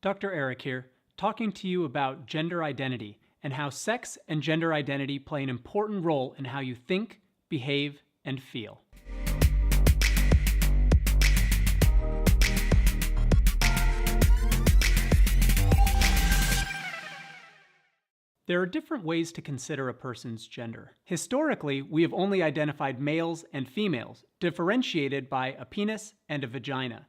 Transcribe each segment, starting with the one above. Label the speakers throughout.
Speaker 1: Dr. Eric here, talking to you about gender identity and how sex and gender identity play an important role in how you think, behave, and feel. There are different ways to consider a person's gender. Historically, we have only identified males and females, differentiated by a penis and a vagina.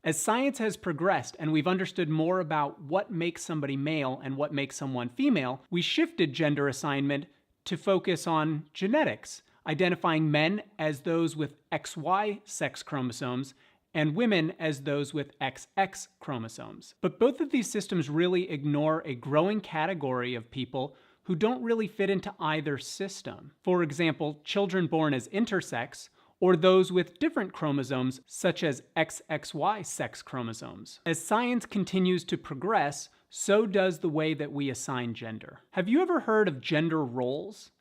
Speaker 1: As science has progressed and we've understood more about what makes somebody male and what makes someone female, we shifted gender assignment to focus on genetics, identifying men as those with XY sex chromosomes and women as those with XX chromosomes. But both of these systems really ignore a growing category of people who don't really fit into either system. For example, children born as intersex, or those with different chromosomes, such as XXY sex chromosomes. As science continues to progress, so does the way that we assign gender. Have you ever heard of gender roles?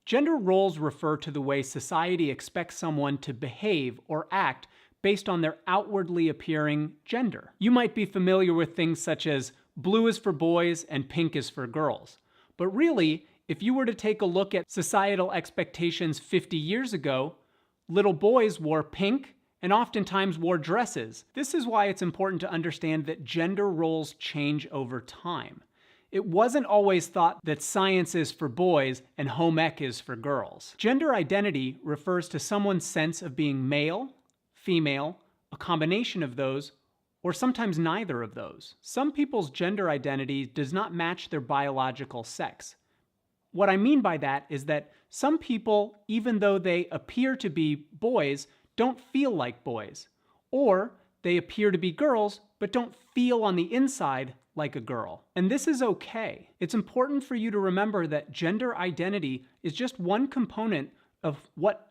Speaker 1: Gender roles refer to the way society expects someone to behave or act based on their outwardly appearing gender. You might be familiar with things such as blue is for boys and pink is for girls. But really, if you were to take a look at societal expectations 50 years ago, little boys wore pink and oftentimes wore dresses. This is why it's important to understand that gender roles change over time. It wasn't always thought that science is for boys and home ec is for girls. Gender identity refers to someone's sense of being male, female, a combination of those, or sometimes neither of those. Some people's gender identity does not match their biological sex. What I mean by that is that some people, even though they appear to be boys, don't feel like boys. Or they appear to be girls, but don't feel on the inside like a girl. And this is okay. It's important for you to remember that gender identity is just one component of what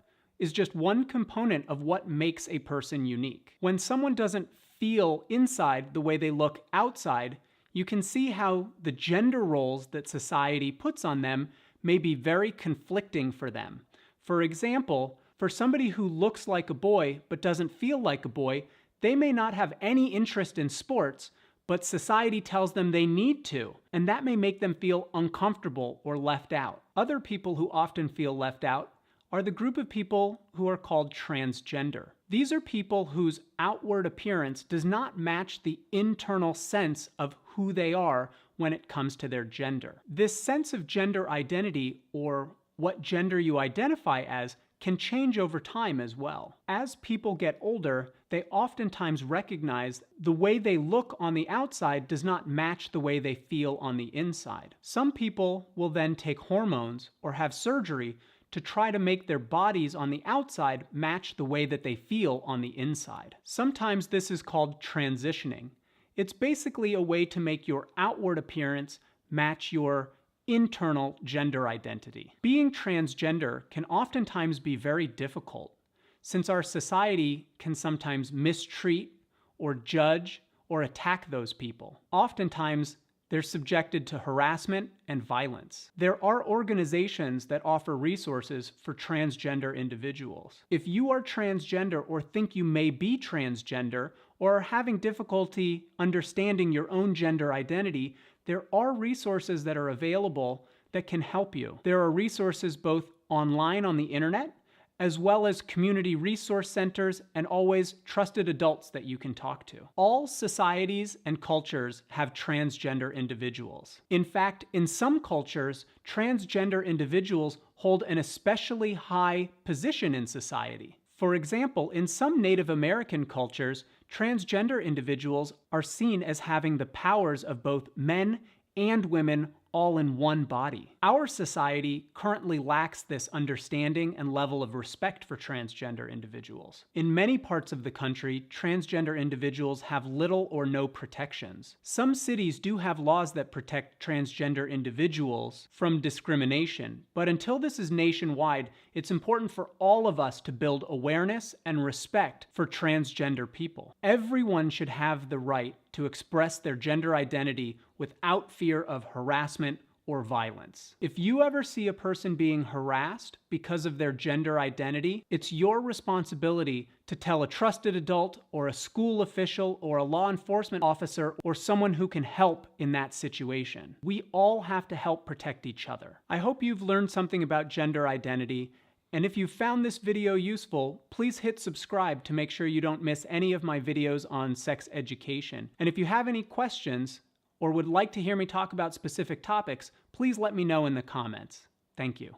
Speaker 1: makes a person unique. When someone doesn't feel inside the way they look outside, you can see how the gender roles that society puts on them may be very conflicting for them. For example, for somebody who looks like a boy but doesn't feel like a boy, they may not have any interest in sports, but society tells them they need to, and that may make them feel uncomfortable or left out. Other people who often feel left out are the group of people who are called transgender. These are people whose outward appearance does not match the internal sense of who they are when it comes to their gender. This sense of gender identity, or what gender you identify as, can change over time as well. As people get older, they oftentimes recognize the way they look on the outside does not match the way they feel on the inside. Some people will then take hormones or have surgery to try to make their bodies on the outside match the way that they feel on the inside. Sometimes this is called transitioning. It's basically a way to make your outward appearance match your internal gender identity. Being transgender can oftentimes be very difficult, since our society can sometimes mistreat or judge or attack those people. Oftentimes, they're subjected to harassment and violence. There are organizations that offer resources for transgender individuals. If you are transgender or think you may be transgender or are having difficulty understanding your own gender identity, there are resources that are available that can help you. There are resources both online on the internet, as well as community resource centers and always trusted adults that you can talk to. All societies and cultures have transgender individuals. In fact, in some cultures, transgender individuals hold an especially high position in society. For example, in some Native American cultures, transgender individuals are seen as having the powers of both men and women all in one body. Our society currently lacks this understanding and level of respect for transgender individuals. In many parts of the country, transgender individuals have little or no protections. Some cities do have laws that protect transgender individuals from discrimination, but until this is nationwide, it's important for all of us to build awareness and respect for transgender people. Everyone should have the right to express their gender identity without fear of harassment or violence. If you ever see a person being harassed because of their gender identity, it's your responsibility to tell a trusted adult or a school official or a law enforcement officer or someone who can help in that situation. We all have to help protect each other. I hope you've learned something about gender identity, and if you found this video useful, please hit subscribe to make sure you don't miss any of my videos on sex education. And if you have any questions or would like to hear me talk about specific topics, please let me know in the comments. Thank you.